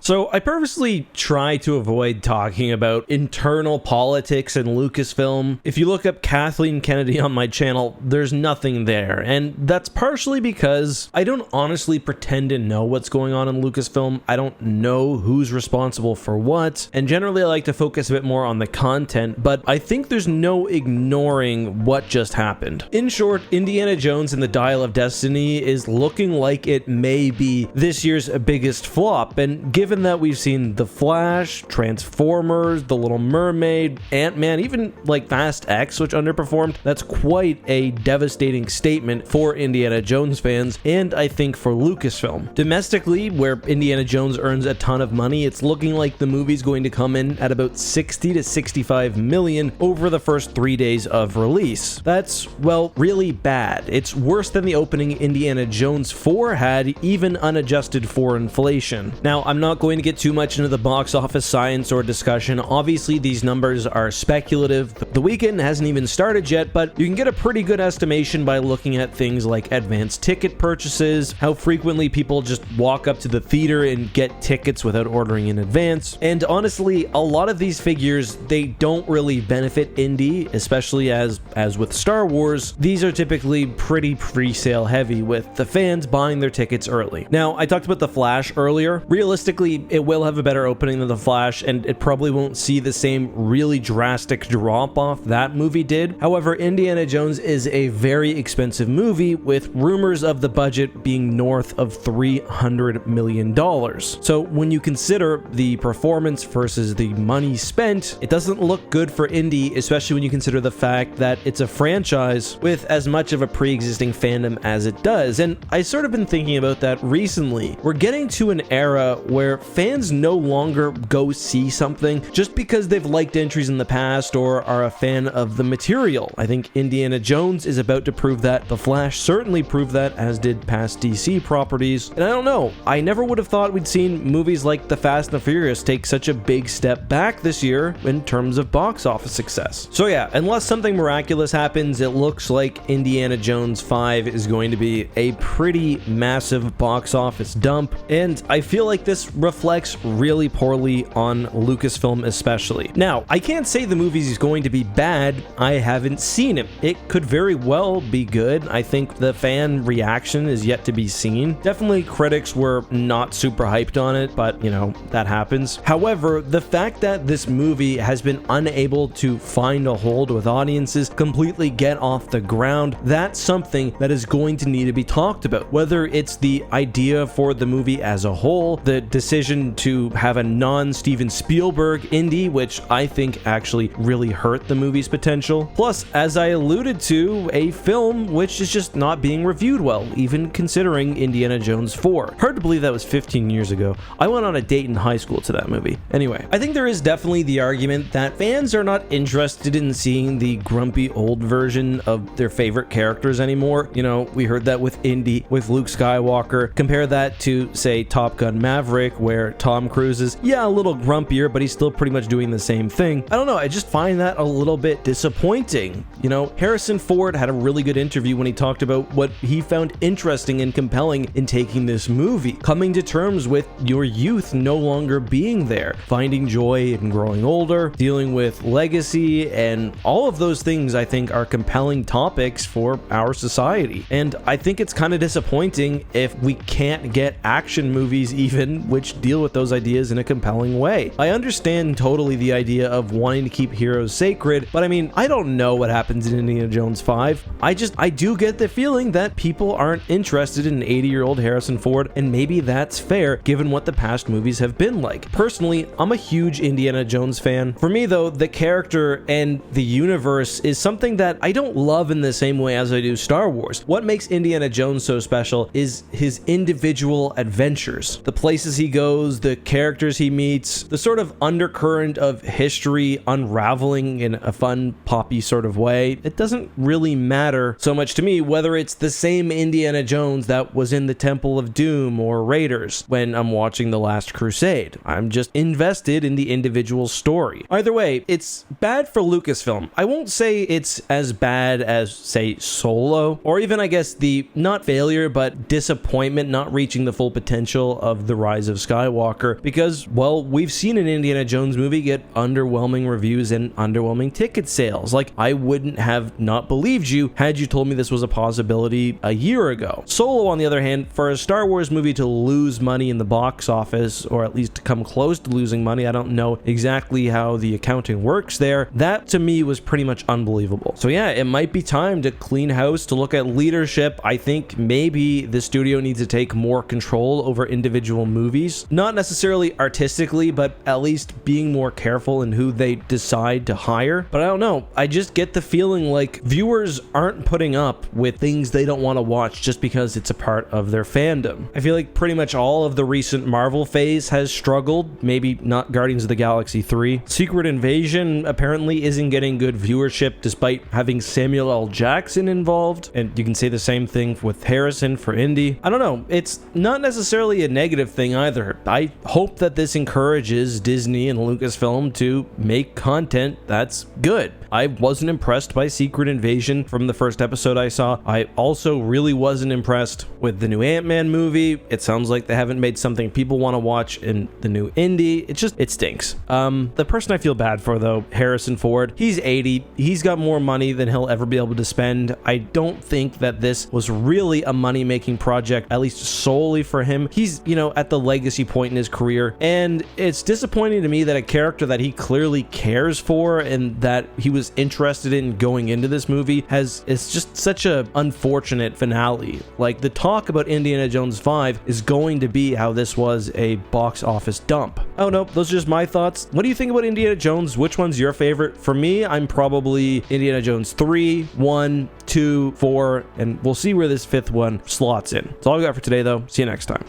So I purposely try to avoid talking about internal politics in Lucasfilm. If you look up Kathleen Kennedy on my channel, there's nothing there, and that's partially because I don't honestly pretend to know what's going on in Lucasfilm. I don't know who's responsible for what, and generally I like to focus a bit more on the content, but I think there's no ignoring what just happened. In short, Indiana Jones and the Dial of Destiny is looking like it may be this year's biggest flop, and given that we've seen The Flash, Transformers, The Little Mermaid, Ant-Man, even like Fast X, which underperformed, that's quite a devastating statement for Indiana Jones fans, and I think for Lucasfilm. Domestically, where Indiana Jones earns a ton of money, it's looking like the movie's going to come in at about 60 to 65 million over the first 3 days of release. That's, well, really bad. It's worse than the opening Indiana Jones 4 had, even unadjusted for inflation. Now, I'm not going to get too much into the box office science or discussion. Obviously, these numbers are speculative. The weekend hasn't even started yet, but you can get a pretty good estimation by looking at things like advanced ticket purchases, how frequently people just walk up to the theater and get tickets without ordering in advance. And honestly, a lot of these figures, they don't really benefit indie, especially as with Star Wars, these are typically pretty pre-sale heavy, with the fans buying their tickets early. Now, I talked about The Flash earlier. Realistically, it will have a better opening than The Flash, and it probably won't see the same really drastic drop-off that movie did. However, Indiana Jones is a very expensive movie, with rumors of the budget being north of $300 million. So when you consider the performance versus the money spent, it doesn't look good for indie, especially when you consider the fact that it's a franchise with as much of a pre-existing fandom as it does. And I sort of been thinking about that recently. We're getting to an era where fans no longer go see something just because they've liked entries in the past or are a fan of the material. I think Indiana Jones is about to prove that. The Flash certainly proved that, as did past DC properties. And I don't know, I never would have thought we'd seen movies like The Fast and the Furious take such a big step back this year in terms of box office success. So yeah, unless something miraculous happens, it looks like Indiana Jones 5 is going to be a pretty massive box office dump, and I feel like this reflects really poorly on Lucasfilm especially. Now, I can't say the movie is going to be bad. I haven't seen it. It could very well be good. I think the fan reaction is yet to be seen. Definitely critics were not super hyped on it, but you know, that happens. However, the fact that this movie has been unable to find a hold with audiences, completely get off the ground, that's something that is going to need to be talked about. Whether it's the idea for the movie as a whole, the decision to have a non-Steven Spielberg indie, which I think actually really hurt the movie's potential. Plus, as I alluded to, a film which is just not being reviewed well, even considering Indiana Jones 4. Hard to believe that was 15 years ago. I went on a date in high school to that movie. Anyway, I think there is definitely the argument that fans are not interested in seeing the grumpy old version of their favorite characters anymore. You know, we heard that with Indy, with Luke Skywalker. Compare that to, say, Top Gun Maverick, where Tom Cruise is, yeah, a little grumpier, but he's still pretty much doing the same thing. I don't know, I just find that a little bit disappointing. You know, Harrison Ford had a really good interview when he talked about what he found interesting and compelling in taking this movie. Coming to terms with your youth no longer being there, finding joy in growing older, dealing with legacy, and all of those things I think are compelling topics for our society. And I think it's kind of disappointing if we can't get action movies even which deal with those ideas in a compelling way. I understand totally the idea of wanting to keep heroes sacred, but I mean, I don't know what happens in Indiana Jones 5. I do get the feeling that people aren't interested in an 80-year-old Harrison Ford, and maybe that's fair given what the past movies have been like. Personally, I'm a huge Indiana Jones fan. For me though, the character and the universe is something that I don't love in the same way as I do Star Wars. What makes Indiana Jones so special is his individual adventures. The places he goes, the characters he meets, the sort of undercurrent of history unraveling in a fun, poppy sort of way. It doesn't really matter so much to me whether it's the same Indiana Jones that was in the Temple of Doom or Raiders when I'm watching The Last Crusade. I'm just invested in the individual story. Either way, it's bad for Lucasfilm. I won't say it's as bad as, say, Solo, or even, I guess, the not failure, but disappointment not reaching the full potential of The Rise of Skywalker. Skywalker because, well, we've seen an Indiana Jones movie get underwhelming reviews and underwhelming ticket sales. Like, I wouldn't have not believed you had you told me this was a possibility a year ago. Solo, on the other hand, for a Star Wars movie to lose money in the box office, or at least to come close to losing money, I don't know exactly how the accounting works there, that to me was pretty much unbelievable. So yeah, it might be time to clean house, to look at leadership. I think maybe the studio needs to take more control over individual movies, not necessarily artistically, but at least being more careful in who they decide to hire. But I don't know, I just get the feeling like viewers aren't putting up with things they don't want to watch just because it's a part of their fandom. I feel like pretty much all of the recent Marvel phase has struggled, maybe not Guardians of the Galaxy 3. Secret Invasion apparently isn't getting good viewership despite having Samuel L. Jackson involved, and you can say the same thing with Harrison for Indy. I don't know, it's not necessarily a negative thing either. I hope that this encourages Disney and Lucasfilm to make content that's good. I wasn't impressed by Secret Invasion from the first episode I saw. I also really wasn't impressed with the new Ant-Man movie. It sounds like they haven't made something people want to watch in the new Indy. It stinks. The person I feel bad for, though, Harrison Ford, he's 80. He's got more money than he'll ever be able to spend. I don't think that this was really a money-making project, at least solely for him. He's, at the legacy point in his career, and it's disappointing to me that a character that he clearly cares for and that he was interested in going into this movie it's just such a unfortunate finale. Like, the talk about Indiana Jones 5 is going to be how this was a box office dump. Oh no, those are just my thoughts. What do you think about Indiana Jones? Which one's your favorite? For me, I'm probably Indiana Jones 3, 1, 2, 4, and we'll see where this fifth one slots in. That's all I got for today, though. See you next time.